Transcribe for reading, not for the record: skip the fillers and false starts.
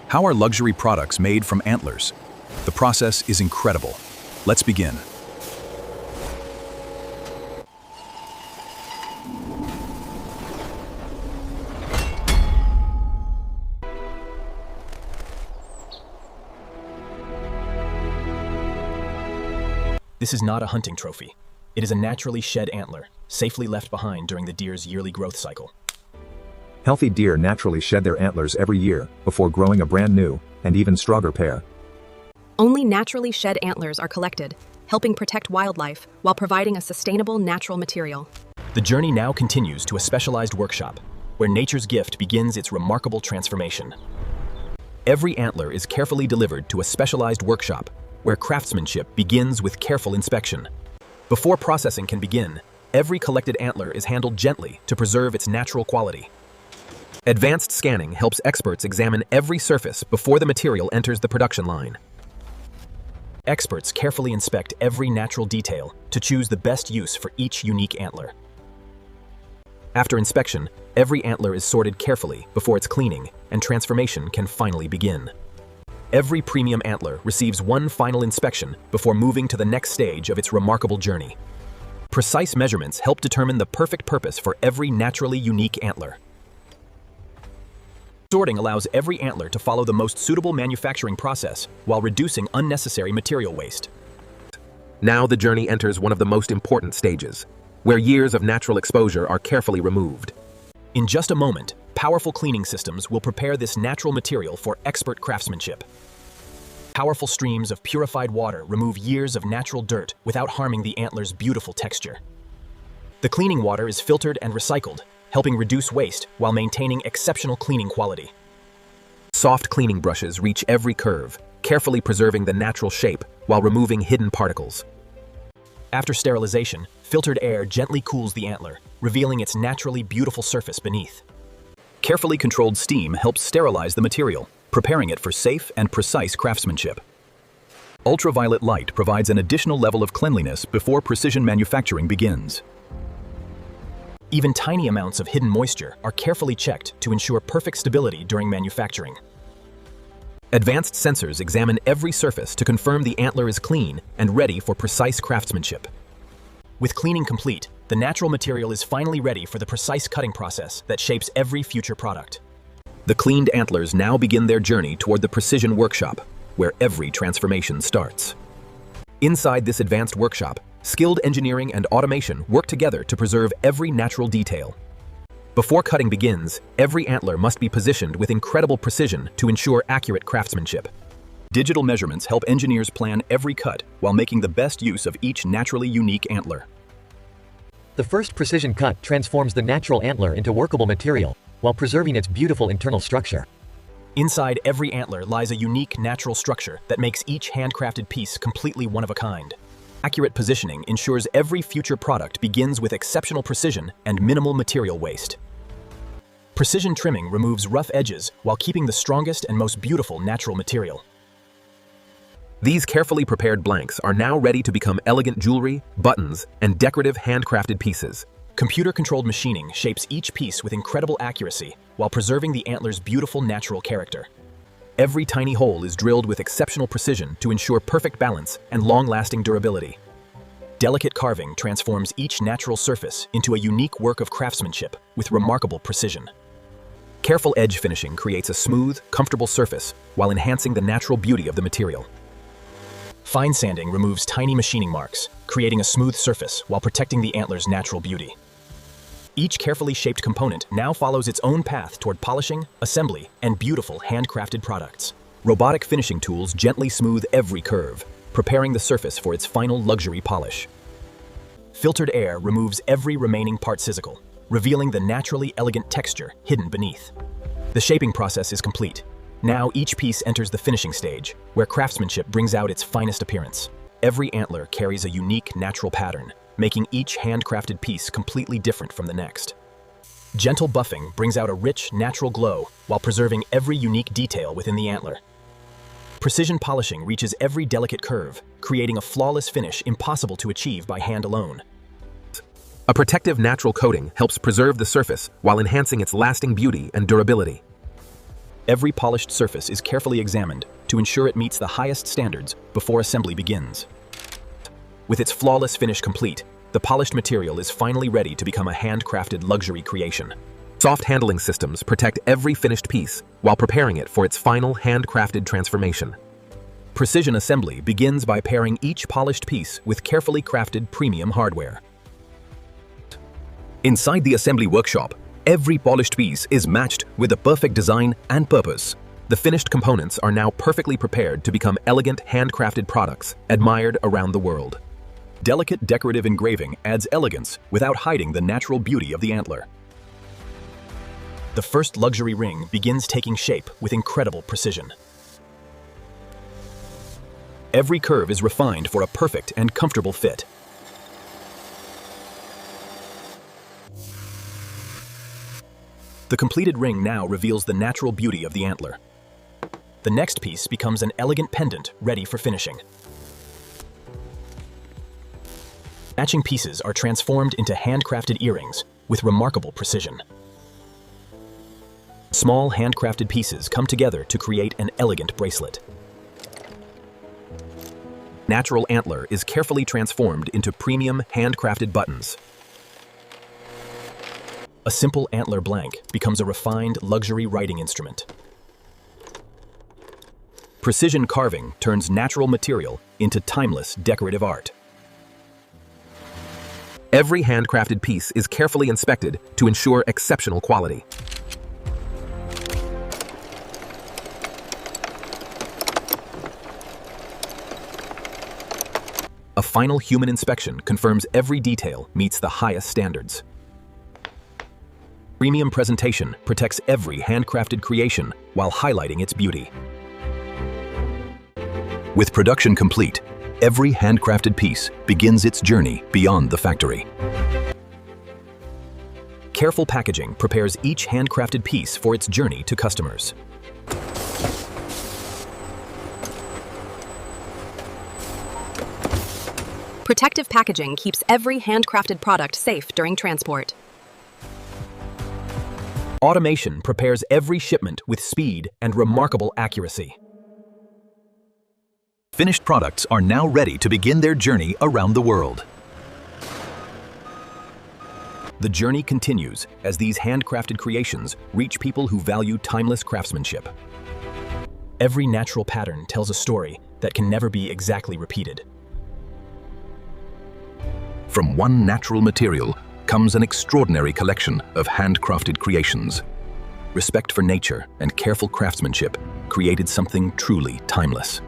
How are luxury products made from antlers? The process is incredible. Let's begin. This is not a hunting trophy. It is a naturally shed antler, safely left behind during the deer's yearly growth cycle. Healthy deer naturally shed their antlers every year before growing a brand new and even stronger pair. Only naturally shed antlers are collected, helping protect wildlife while providing a sustainable natural material. The journey now continues to a specialized workshop, where nature's gift begins its remarkable transformation. Every antler is carefully delivered to a specialized workshop, where craftsmanship begins with careful inspection. Before processing can begin, every collected antler is handled gently to preserve its natural quality. Advanced scanning helps experts examine every surface before the material enters the production line. Experts carefully inspect every natural detail to choose the best use for each unique antler. After inspection, every antler is sorted carefully before its cleaning and transformation can finally begin. Every premium antler receives one final inspection before moving to the next stage of its remarkable journey. Precise measurements help determine the perfect purpose for every naturally unique antler. Sorting allows every antler to follow the most suitable manufacturing process while reducing unnecessary material waste. Now the journey enters one of the most important stages, where years of natural exposure are carefully removed. In just a moment, powerful cleaning systems will prepare this natural material for expert craftsmanship. Powerful streams of purified water remove years of natural dirt without harming the antler's beautiful texture. The cleaning water is filtered and recycled, helping reduce waste while maintaining exceptional cleaning quality. Soft cleaning brushes reach every curve, carefully preserving the natural shape while removing hidden particles. After sterilization, filtered air gently cools the antler, revealing its naturally beautiful surface beneath. Carefully controlled steam helps sterilize the material, preparing it for safe and precise craftsmanship. Ultraviolet light provides an additional level of cleanliness before precision manufacturing begins. Even tiny amounts of hidden moisture are carefully checked to ensure perfect stability during manufacturing. Advanced sensors examine every surface to confirm the antler is clean and ready for precise craftsmanship. With cleaning complete, the natural material is finally ready for the precise cutting process that shapes every future product. The cleaned antlers now begin their journey toward the precision workshop, where every transformation starts. Inside this advanced workshop, skilled engineering and automation work together to preserve every natural detail. Before cutting begins, every antler must be positioned with incredible precision to ensure accurate craftsmanship. Digital measurements help engineers plan every cut while making the best use of each naturally unique antler. The first precision cut transforms the natural antler into workable material, while preserving its beautiful internal structure. Inside every antler lies a unique natural structure that makes each handcrafted piece completely one of a kind. Accurate positioning ensures every future product begins with exceptional precision and minimal material waste. Precision trimming removes rough edges while keeping the strongest and most beautiful natural material. These carefully prepared blanks are now ready to become elegant jewelry, buttons, and decorative handcrafted pieces. Computer-controlled machining shapes each piece with incredible accuracy while preserving the antler's beautiful natural character. Every tiny hole is drilled with exceptional precision to ensure perfect balance and long-lasting durability. Delicate carving transforms each natural surface into a unique work of craftsmanship with remarkable precision. Careful edge finishing creates a smooth, comfortable surface while enhancing the natural beauty of the material. Fine sanding removes tiny machining marks, creating a smooth surface while protecting the antler's natural beauty. Each carefully shaped component now follows its own path toward polishing, assembly, and beautiful handcrafted products. Robotic finishing tools gently smooth every curve, preparing the surface for its final luxury polish. Filtered air removes every remaining part sizzle, revealing the naturally elegant texture hidden beneath. The shaping process is complete. Now each piece enters the finishing stage, where craftsmanship brings out its finest appearance. Every antler carries a unique natural pattern, making each handcrafted piece completely different from the next. Gentle buffing brings out a rich, natural glow while preserving every unique detail within the antler. Precision polishing reaches every delicate curve, creating a flawless finish impossible to achieve by hand alone. A protective natural coating helps preserve the surface while enhancing its lasting beauty and durability. Every polished surface is carefully examined to ensure it meets the highest standards before assembly begins. With its flawless finish complete, the polished material is finally ready to become a handcrafted luxury creation. Soft handling systems protect every finished piece while preparing it for its final handcrafted transformation. Precision assembly begins by pairing each polished piece with carefully crafted premium hardware. Inside the assembly workshop, every polished piece is matched with a perfect design and purpose. The finished components are now perfectly prepared to become elegant handcrafted products admired around the world. Delicate decorative engraving adds elegance without hiding the natural beauty of the antler. The first luxury ring begins taking shape with incredible precision. Every curve is refined for a perfect and comfortable fit. The completed ring now reveals the natural beauty of the antler. The next piece becomes an elegant pendant ready for finishing. Matching pieces are transformed into handcrafted earrings with remarkable precision. Small handcrafted pieces come together to create an elegant bracelet. Natural antler is carefully transformed into premium handcrafted buttons. A simple antler blank becomes a refined luxury writing instrument. Precision carving turns natural material into timeless decorative art. Every handcrafted piece is carefully inspected to ensure exceptional quality. A final human inspection confirms every detail meets the highest standards. Premium presentation protects every handcrafted creation while highlighting its beauty. With production complete, every handcrafted piece begins its journey beyond the factory. Careful packaging prepares each handcrafted piece for its journey to customers. Protective packaging keeps every handcrafted product safe during transport. Automation prepares every shipment with speed and remarkable accuracy. Finished products are now ready to begin their journey around the world. The journey continues as these handcrafted creations reach people who value timeless craftsmanship. Every natural pattern tells a story that can never be exactly repeated. From one natural material comes an extraordinary collection of handcrafted creations. Respect for nature and careful craftsmanship created something truly timeless.